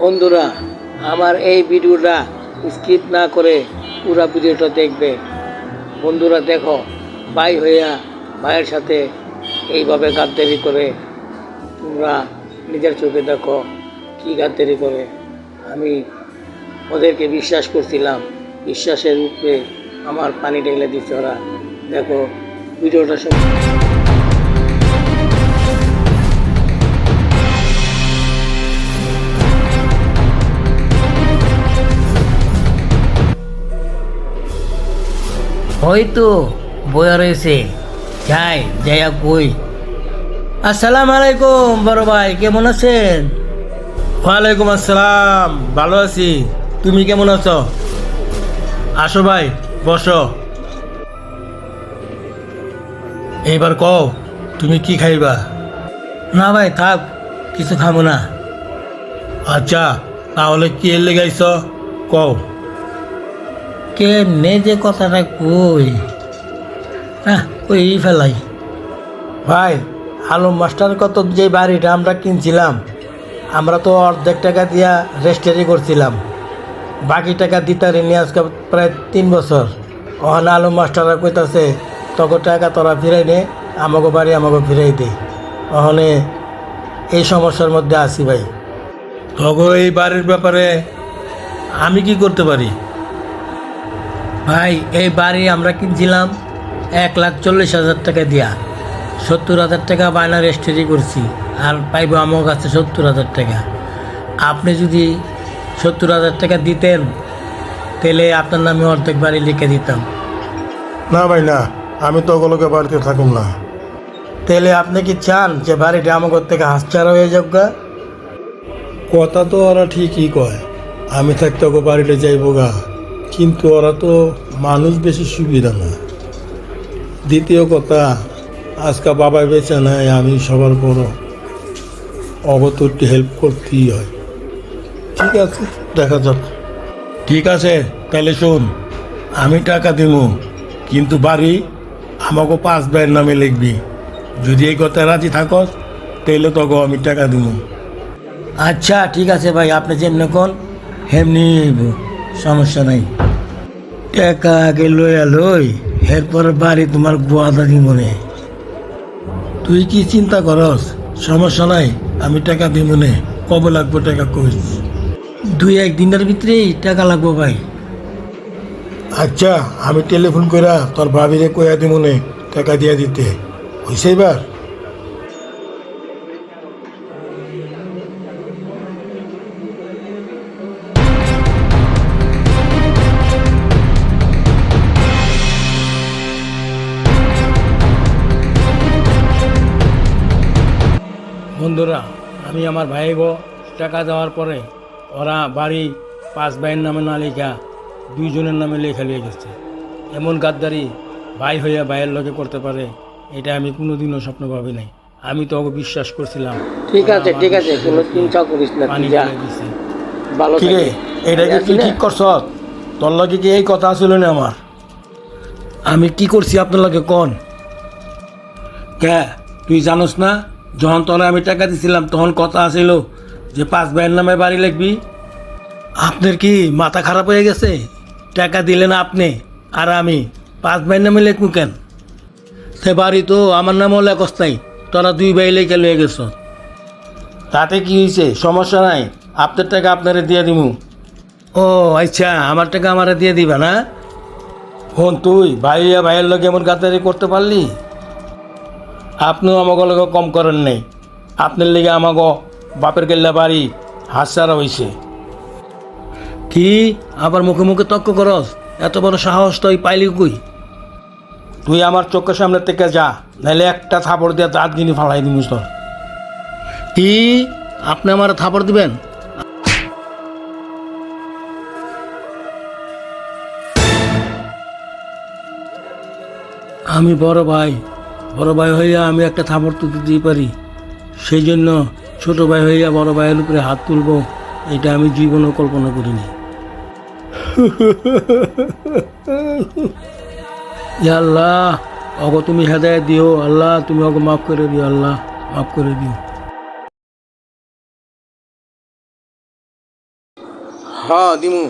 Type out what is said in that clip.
বন্ধুরা, আমার এই ভিডিওটা স্কিপ না করে পুরো ভিডিওটা দেখবে। বন্ধুরা দেখো, ভাই হইয়া ভাইয়ের সাথে এইভাবে গাদ্দারি করে। তোমরা নিজের চোখে দেখো কি গাদ্দারি করে। আমি ওদেরকে বিশ্বাস করছিলাম, বিশ্বাসের উপরে আমার পানি ঢেলে দিচ্ছে ওরা। দেখো ভিডিওটা সব। হয়তো বয়া রয়েছে, যাই যাইয়া কই। আসসালামু আলাইকুম বড় ভাই, কেমন আছেন? ওয়ালাইকুম আসসালাম, ভালো আছি। তুমি কেমন আছো? আসো ভাই, বসো। এইবার কও, তুমি কি খাইবা? না ভাই থাক, কিছু খাবো না। আচ্ছা, তাহলে কি এর লেগাইছ কও। কেমনে যে কথাটা কই, কই ফেলাই। ভাই, আলম মাস্টার কত যে বাড়িটা আমরা কিনছিলাম, আমরা তো অর্ধেক টাকা দিয়া রেজিস্ট্রি করছিলাম, বাকি টাকা দিতারি নিয়ে আজকে প্রায় 3 বছর। ওখানে আলম মাস্টাররা কইতাছে তখন টাকা তোরা ফিরাই নে, আমাকে বাড়ি আমাকে ফিরাই দে। ওখানে এই সমস্যার মধ্যে আছি ভাই। তখন এই বাড়ির ব্যাপারে আমি কি করতে পারি? ভাই এই বাড়ি আমরা কিনছিলাম 1,40,000 টাকা দিয়া। 70,000 টাকা বায়না রেজিস্ট্রি করছি, আর পাইব আমার কাছে 70,000 টাকা। আপনি যদি 70,000 টাকা দিতেন, তাহলে আপনার নামে অর্ধেক বাড়ি লিখে দিতাম। না ভাই না, আমি তো ওগুলোকে বাড়িতে থাকুম না। তাহলে আপনি কি চান যে বাড়িটা আমার থেকে হাসচারা হয়ে যাক গা? কথা তো ওরা ঠিকই কয়, আমি থাকতে ওকে বাড়িতে যাইব গা, কিন্তু ওরা তো মানুষ বেশি সুবিধা না। দ্বিতীয় কথা, আজকে বাবাই বেঁচে নাই, আমি সবার বড়, অগত একটু হেল্প করতেই হয়। ঠিক আছে, দেখা যাক। ঠিক আছে, তাহলে শোন, আমি টাকা দিব, কিন্তু বাড়ি আমাকে 5 ভাইয়ের নামে লিখবি। যদি এই কথা রাজি থাকস, তাহলে তোকে আমি টাকা দিব। আচ্ছা ঠিক আছে ভাই, আপনি যেমনি কোন হেমনি হইব, সমস্যা নাই। টাকা আগে লইয়া লই, এরপর বাড়ি তোমার গোয়াদা দিব নে। তুই কি চিন্তা করস? সমস্যা নাই, আমি টাকা দিব নে। কবে লাগবে টাকা কইস? 2-1 দিনের ভিতরেই টাকা লাগবো ভাই। আচ্ছা, আমি টেলিফোন কইরা তোর ভাবিরে কইয়া দিব নে টাকা দিয়া দিতে। হইছে এবার? বন্ধুরা, আমি আমার ভাই গো টাকা দেওয়ার পরে ওরা বাড়ি 5 ভাইয়ের নামে না লেখা 2 জনের নামে লেখা লিয়ে গেছে। এমন গাদ্দারি ভাই হইয়া ভাইয়ের লগে করতে পারে, এটা আমি কোনোদিনও স্বপ্ন ভাবি নাই। আমি তো ওকে বিশ্বাস করছিলাম। ঠিক আছে ঠিক আছে, কোনো চিন্তা করিস না, পানি তুই যা, ঢেলে দিছে। ভালো কি রে, থাকিস। এটা কি তুই ঠিক করছ? তোর লগে কি এই কথা ছিল না আমার? আমি কি করছি আপনার লগে কোন? কে, তুই জানোস না, যখন তোরা আমি টাকা দিছিলাম তখন কথা আছিল যে 5 ভাইয়ের নামে বাড়ি লিখবি। আপনার কি মাথা খারাপ হয়ে গেছে? টাকা দিলেন আপনি, আর আমি 5 ভাইয়ের নামে লিখবো কেন? সে বাড়ি তো আমার নামও লেখস নাই, তোরা 2 ভাই লেখে লয়ে গেছ। তাতে কি হয়েছে? সমস্যা নাই, আপনার টাকা আপনারে দিয়ে দিব। ও আচ্ছা, আমার টাকা আমারে দিয়ে দিবা না? হন, তুই ভাইয়া ভাইয়ের লগে এমন গাদ্দারি করতে পারলি? আপনিও আমাকে লগে কম করেন নাই। আপনার লেগে আমাকে বাপের গেল্লা বাড়ি হাতছাড়া হয়েছে। কি আবার মুখে মুখে তর্ক করস? এত বড় সাহস তুই পাইলি কই? তুই আমার চোখের সামনে থেকে যা, নাহলে একটা থাপড় দিয়ে দাঁত গিনি ফালাই দিমুস তোর। কি, আপনি আমার থাপড় দিবেন? আমি বড় ভাই হইয়া আমি একটা থাপড় তো দিতেই পারি, সেই জন্য ছোট ভাই হইয়া বড় ভাইয়ের উপরে হাত তুলব, এটা আমি জীবনও কল্পনা করিনি। ইয়া আল্লাহ, অগো তুমি হেদায়েত দিও আল্লাহ, তুমি অগো মাফ করে দিও আল্লাহ, মাফ করে দিও। হ দিমু